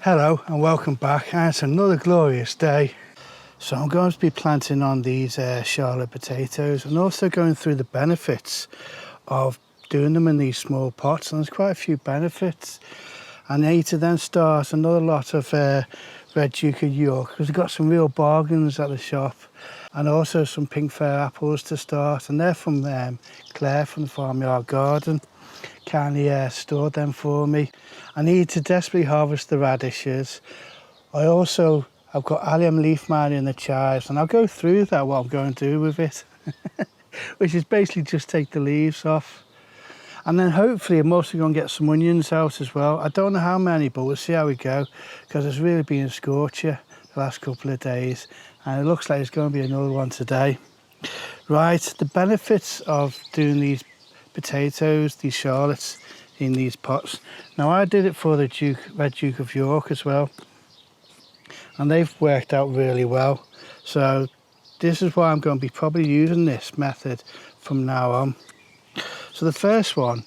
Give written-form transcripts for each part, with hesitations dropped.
Hello and welcome back, and it's another glorious day. So I'm going to be planting on these Charlotte potatoes and also going through the benefits of doing them in these small pots, and there's quite a few benefits. I need to then start another lot of Red Duke of York because we've got some real bargains at the shop, and also some pink fair apples to start, and they're from Clare from the Farmyard Garden. Kindly stored them for me. I need to desperately harvest the radishes. I've got Allium leaf miner in the chives, and I'll go through that, what I'm going to do with it, which is basically just take the leaves off. And then hopefully I'm also going to get some onions out as well. I don't know how many, but we'll see how we go, because it's really been a scorcher the last couple of days, and it looks like there's going to be another one today. Right, the benefits of doing these potatoes, these Charlottes in these pots. Now I did it for the Red Duke of York as well, and they've worked out really well. So this is why I'm going to be probably using this method from now on. So the first one,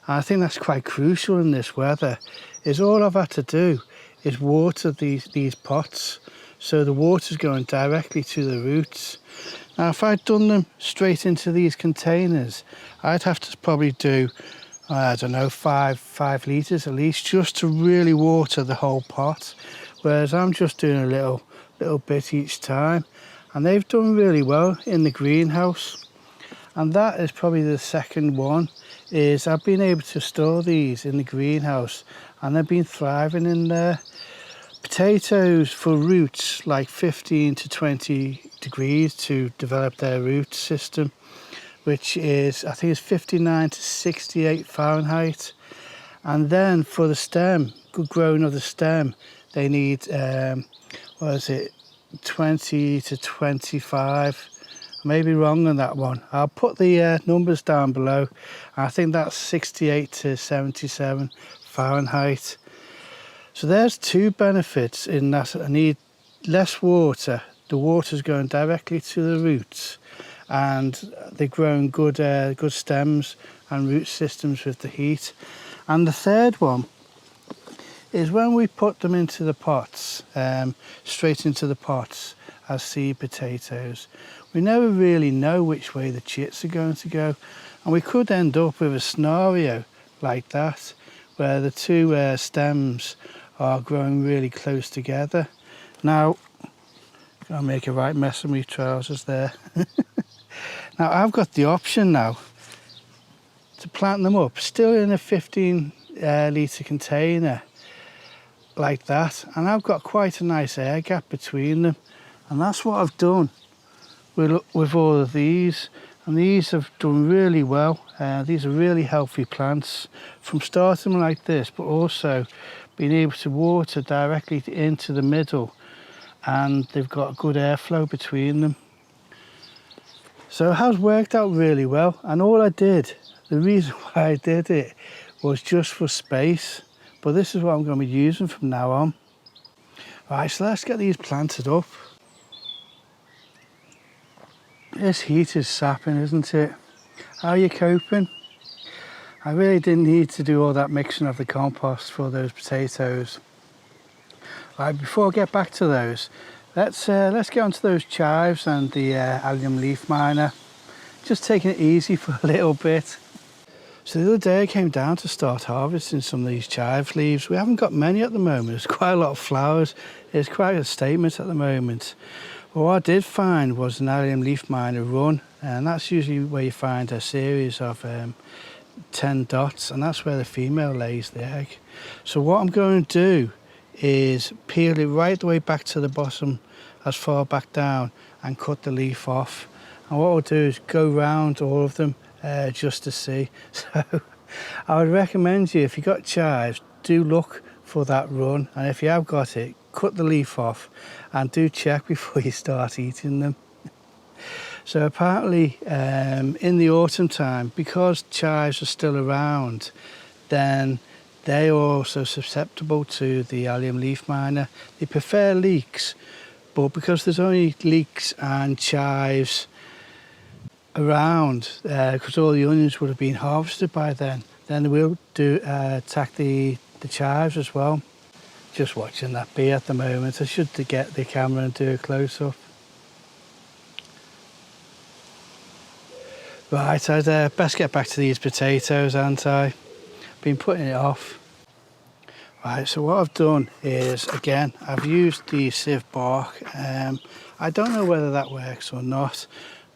and I think that's quite crucial in this weather, is all I've had to do is water these pots. So the water's going directly to the roots. Now if I'd done them straight into these containers, I'd have to probably do, I don't know, 5 litres at least, just to really water the whole pot. Whereas I'm just doing a little bit each time. And they've done really well in the greenhouse. And that is probably the second one, is I've been able to store these in the greenhouse and they've been thriving in there. Potatoes for roots like 15 to 20 degrees to develop their root system, which is, I think it's 59 to 68 Fahrenheit. And then for the stem, good growing of the stem, they need, 20 to 25. I may be wrong on that one. I'll put the numbers down below. I think that's 68 to 77 Fahrenheit. So there's two benefits in that. I need less water. The water's going directly to the roots, and they're growing good stems and root systems with the heat. And the third one is when we put them into the pots, straight into the pots as seed potatoes, we never really know which way the chits are going to go, and we could end up with a scenario like that where the two stems are growing really close together. Now, I'll make a right mess of my trousers there. Now I've got the option now to plant them up still in a 15 litre container like that, and I've got quite a nice air gap between them, and that's what I've done with all of these, and these have done really well. These are really healthy plants from starting like this, but also being able to water directly into the middle, and they've got good airflow between them. So it has worked out really well, and all I did, the reason why I did it was just for space, but this is what I'm going to be using from now on. Right, so let's get these planted up. This heat is sapping, isn't it? How are you coping? I really didn't need to do all that mixing of the compost for those potatoes. Right, before I get back to those, let's get onto those chives and the Allium leaf miner. Just taking it easy for a little bit. So the other day I came down to start harvesting some of these chive leaves. We haven't got many at the moment. There's quite a lot of flowers. It's quite a statement at the moment. But what I did find was an Allium leaf miner run, and that's usually where you find a series of 10 dots, and that's where the female lays the egg. So what I'm going to do is peel it right the way back to the bottom, as far back down, and cut the leaf off. And what I'll do is go round all of them just to see. So I would recommend you, if you got chives, do look for that run, and if you have got it, cut the leaf off and do check before you start eating them. So apparently in the autumn time, because chives are still around, then they are also susceptible to the Allium leaf miner. They prefer leeks, but because there's only leeks and chives around, because all the onions would have been harvested by then they will attack the chives as well. just watching that bee at the moment. I should get the camera and do a close-up. Right, I'd best get back to these potatoes, hadn't I? Been putting it off. Right, so what I've done is, again, I've used the sieve bark. I don't know whether that works or not,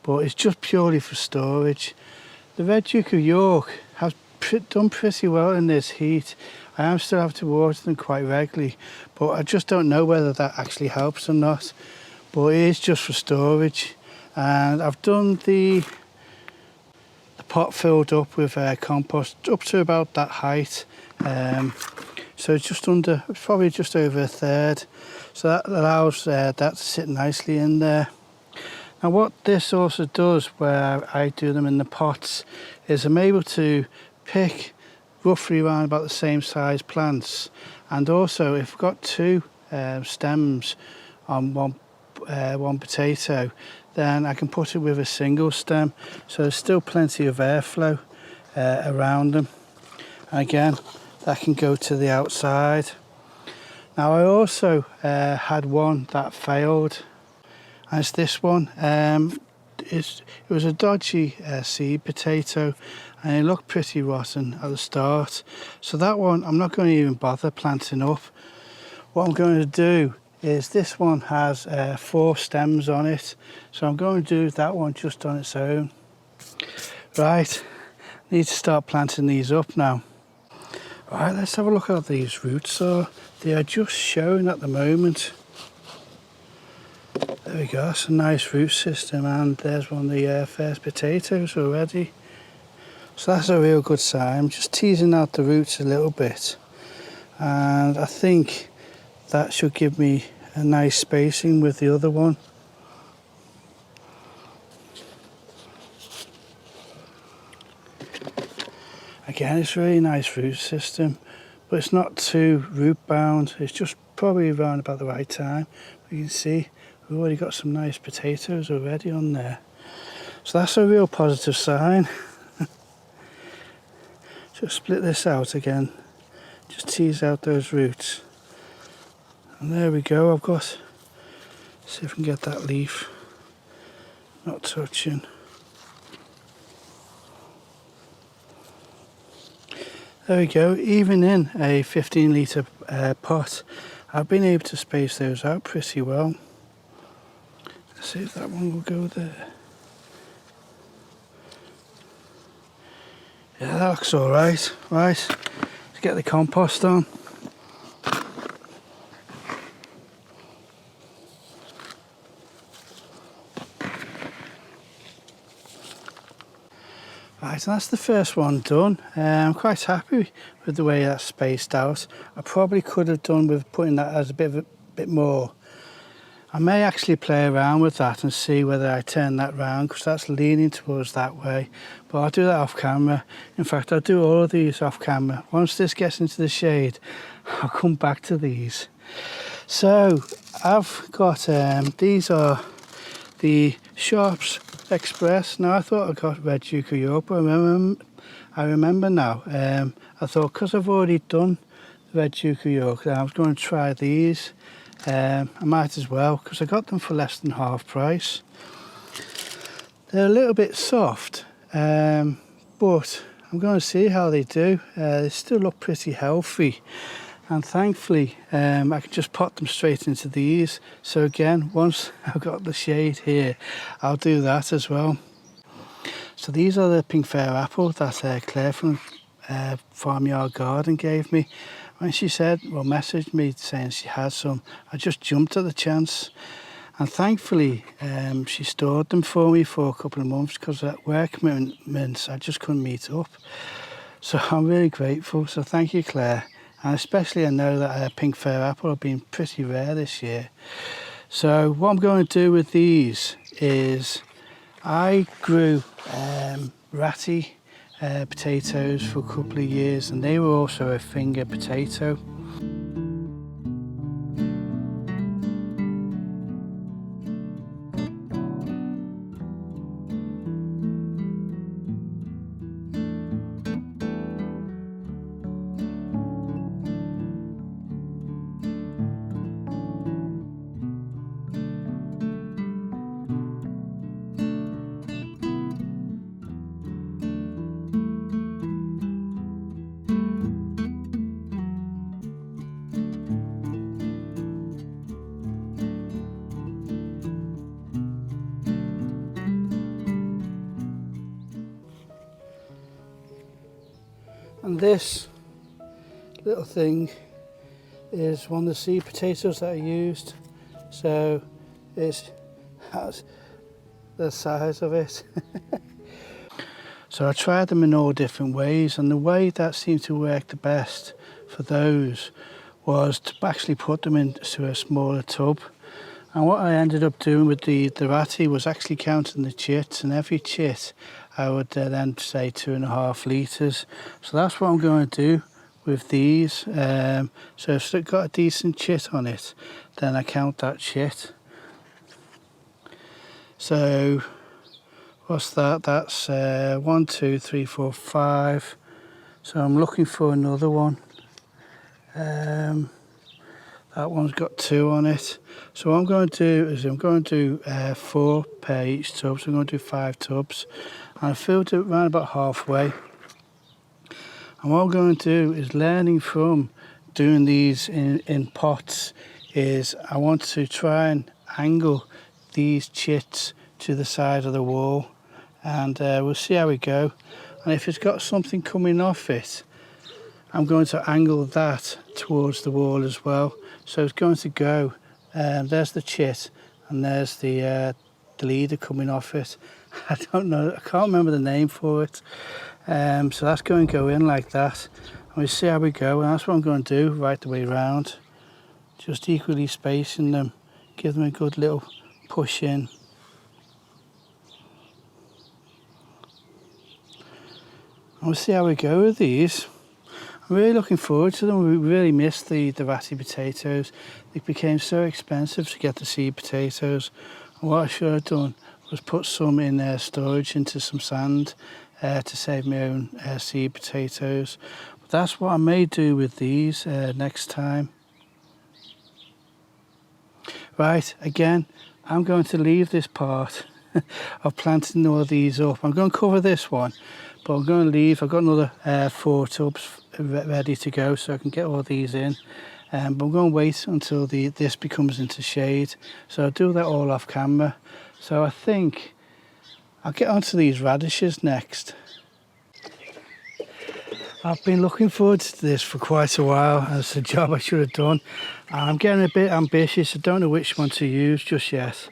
but it's just purely for storage. The Red Duke of York has done pretty well in this heat. I am still having to water them quite regularly, but I just don't know whether that actually helps or not. But it is just for storage. And I've done the pot filled up with compost up to about that height. So it's just under, it's probably just over a third. So that allows that to sit nicely in there. Now what this also does, where I do them in the pots, is I'm able to pick roughly around about the same size plants. And also if I've got two stems on one potato, then I can put it with a single stem. So there's still plenty of airflow around them. And again, that can go to the outside. Now I also had one that failed. As this one, it was a dodgy seed potato and it looked pretty rotten at the start. So that one I'm not going to even bother planting up. What I'm going to do is, this one has 4 stems on it, so I'm going to do that one just on its own. Right, need to start planting these up now. Right, let's have a look at these roots. They are just showing at the moment. There we go, that's a nice root system, and there's one of the first potatoes already. So that's a real good sign. I'm just teasing out the roots a little bit, and I think that should give me a nice spacing with the other one. Again, it's a really nice root system, but it's not too root bound. It's just probably around about the right time. You can see we've already got some nice potatoes already on there. So that's a real positive sign. Just split this out again. Just tease out those roots. And there we go, I've got, see if I can get that leaf not touching. There we go, even in a 15 litre pot, I've been able to space those out pretty well. Let's see if that one will go there. Yeah, that looks alright. Right, let's get the compost on. Right, and that's the first one done. I'm quite happy with the way that's spaced out. I probably could have done with putting that as a bit more. I may actually play around with that and see whether I turn that round, because that's leaning towards that way. But I'll do that off camera. In fact, I'll do all of these off camera. Once this gets into the shade, I'll come back to these. So I've got, these are the Sharps Express. Now I thought I got Red Duke of York, but I remember now. I thought, because I've already done the Red Duke of York, I was going to try these. I might as well, because I got them for less than half price. They're a little bit soft, but I'm going to see how they do. They still look pretty healthy, and thankfully I can just pot them straight into these. So again, once I've got the shade here, I'll do that as well. So these are the pink fair apple that Claire from Farmyard Garden gave me. When she said, well, messaged me saying she had some, I just jumped at the chance. And thankfully, she stored them for me for a couple of months, because at work commitments, I just couldn't meet up. So I'm really grateful. So thank you, Claire. And especially I know that pink fair apple have been pretty rare this year. So what I'm going to do with these is, I grew ratty potatoes for a couple of years, and they were also a finger potato. this little thing is one of the seed potatoes that I used, so it has the size of it. So I tried them in all different ways, and the way that seemed to work the best for those was to actually put them into a smaller tub. And what I ended up doing with the ratty was actually counting the chits, and every chit I would then say 2.5 litres. So that's what I'm going to do with these. So if it's got a decent chit on it, then I count that chit. So what's that? That's 1, 2, 3, 4, 5. So I'm looking for another one. That one's got 2 on it. So what I'm going to do is I'm going to do 4 per each tub. So I'm going to do 5 tubs. And I filled it around about halfway. And what I'm going to do is, learning from doing these in pots, is I want to try and angle these chits to the side of the wall. And we'll see how we go. And if it's got something coming off it, I'm going to angle that towards the wall as well. So it's going to go, there's the chit, and there's the leader coming off it. I don't know, I can't remember the name for it. So that's going to go in like that. And we'll see how we go, and that's what I'm going to do right the way around. Just equally spacing them, give them a good little push in. And we'll see how we go with these. I'm really looking forward to them. We really missed the ratty potatoes. They became so expensive to get the seed potatoes. And what I should have done was put some in storage into some sand to save my own seed potatoes. But that's what I may do with these next time. Right, again, I'm going to leave this part of planting all these up. I'm going to cover this one, but I'm going to leave. I've got another 4 tubs ready to go, so I can get all these in. But I'm going to wait until this becomes into shade. So I'll do that all off camera. So I think I'll get onto these radishes next. I've been looking forward to this for quite a while. It's a job I should have done. I'm getting a bit ambitious. I don't know which one to use just yet.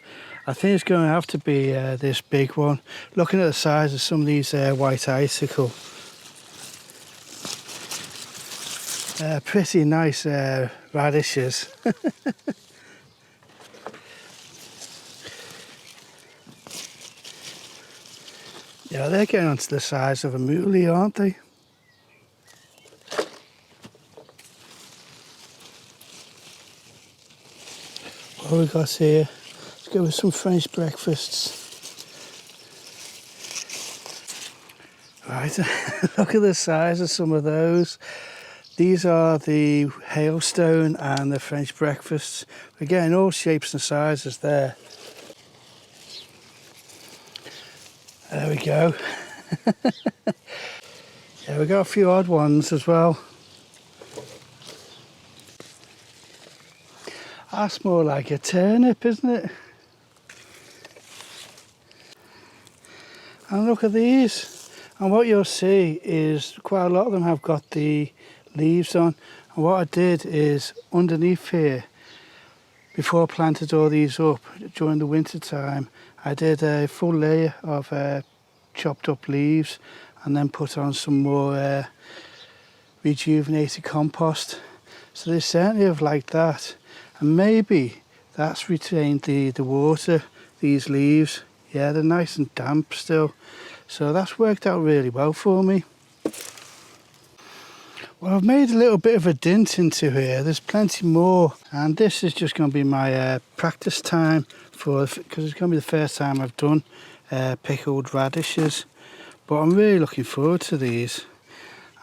I think it's going to have to be this big one. Looking at the size of some of these white icicle. Pretty nice radishes. Yeah, they're getting onto the size of a moolie, aren't they? What have we got here? Let's go with some French breakfasts. Right, look at the size of some of those. These are the hailstone and the French breakfasts. We're getting all shapes and sizes there. There we go. Yeah, we got a few odd ones as well. That's more like a turnip, isn't it? And look at these. And what you'll see is quite a lot of them have got the leaves on. And what I did is, underneath here, before I planted all these up during the winter time, I did a full layer of chopped up leaves and then put on some more rejuvenated compost. So they certainly have liked that. And maybe that's retained the water, these leaves. Yeah, they're nice and damp still. So that's worked out really well for me. Well, I've made a little bit of a dint into here. There's plenty more. And this is just going to be my practice time because it's going to be the first time I've done pickled radishes. But I'm really looking forward to these.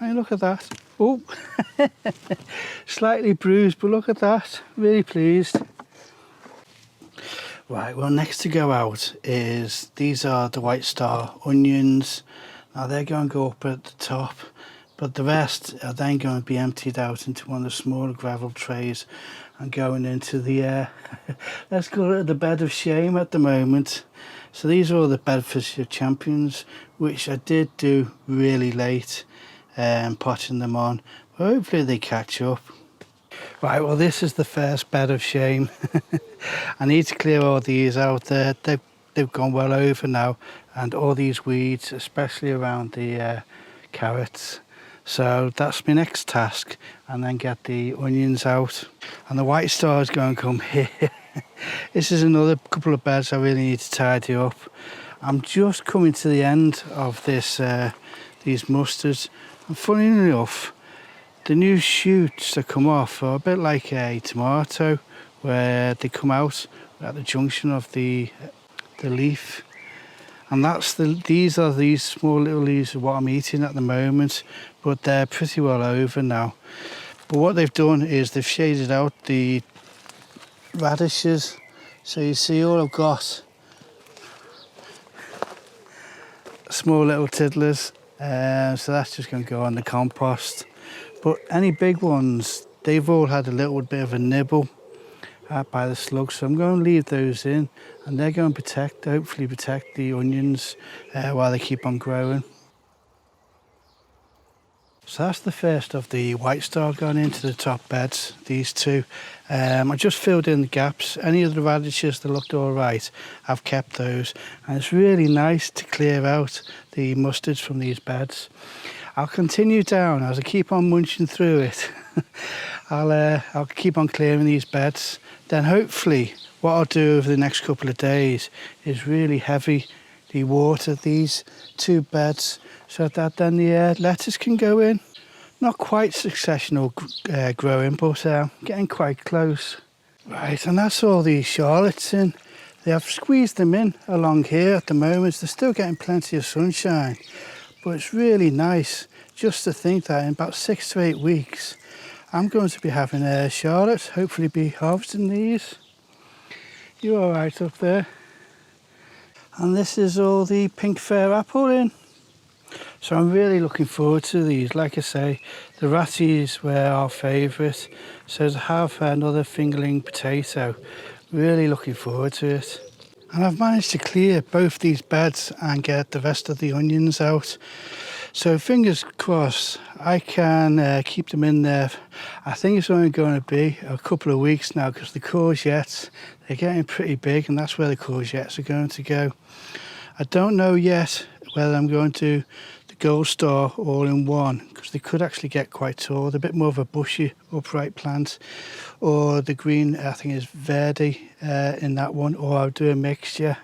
I mean, look at that. Oh, slightly bruised, but look at that. Really pleased. Right, well, next to go out is, these are the white star onions. Now they're going to go up at the top, but the rest are then going to be emptied out into one of the smaller gravel trays and going into the, let's call it the bed of shame at the moment. So these are all the Bedfordshire champions, which I did do really late. potting them on. But hopefully they catch up. Right, well this is the first bed of shame. I need to clear all these out there. They've gone well over now, and all these weeds, especially around the carrots. So that's my next task, and then get the onions out. And the white star is going to come here. This is another couple of beds I really need to tidy up. I'm just coming to the end of this these mustards, and funny enough, the new shoots that come off are a bit like a tomato, where they come out at the junction of the leaf. And these are these small little leaves of what I'm eating at the moment, but they're pretty well over now. But what they've done is they've shaded out the radishes, so you see all I've got small little tiddlers, so that's just going to go on the compost. But any big ones, they've all had a little bit of a nibble by the slugs, so I'm going to leave those in, and they're going to hopefully protect the onions while they keep on growing. So that's the first of the white star going into the top beds, these two. I just filled in the gaps. Any of the radishes that looked all right, I've kept those. And it's really nice to clear out the mustards from these beds. I'll continue down as I keep on munching through it. I'll keep on clearing these beds. Then hopefully what I'll do over the next couple of days is really heavily water these two beds, so that then the lettuce can go in. Not quite successional growing, but getting quite close. Right, and that's all these Charlottes in. They have squeezed them in along here at the moment. They're still getting plenty of sunshine, but it's really nice just to think that in about 6 to 8 weeks I'm going to be having Charlottes, hopefully be harvesting these. You all right up there? And this is all the pink fair apple in. So I'm really looking forward to these. Like I say, the ratties were our favourite, so to have another fingerling potato, really looking forward to it. And I've managed to clear both these beds and get the rest of the onions out. So fingers crossed, I can keep them in there. I think it's only going to be a couple of weeks now, because the courgettes, they're getting pretty big, and that's where the courgettes are going to go. I don't know yet whether I'm going to do the gold star all in one, because they could actually get quite tall. They're a bit more of a bushy, upright plant. Or the green, I think is Verdi in that one, or I'll do a mixture.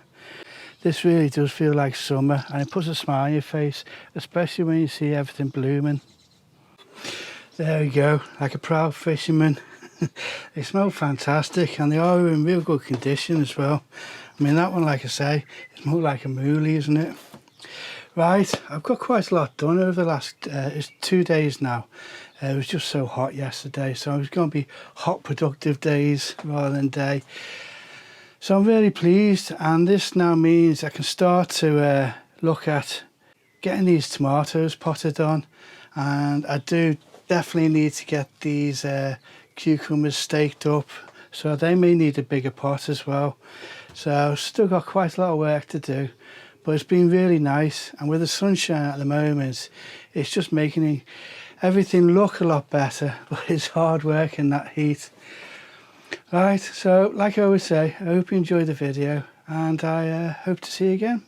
This really does feel like summer, and it puts a smile on your face, especially when you see everything blooming. There we go, like a proud fisherman. They smell fantastic, and they are in real good condition as well. I mean, that one, like I say, it's more like a moolie, isn't it? Right, I've got quite a lot done over the last it's 2 days now. It was just so hot yesterday, so it's going to be hot, productive days rather than day. So I'm really pleased, and this now means I can start to look at getting these tomatoes potted on, and I do definitely need to get these cucumbers staked up, so they may need a bigger pot as well. So I've still got quite a lot of work to do, but it's been really nice, and with the sunshine at the moment, it's just making everything look a lot better, but it's hard work in that heat. Right, so like I always say, I hope you enjoyed the video, and I hope to see you again.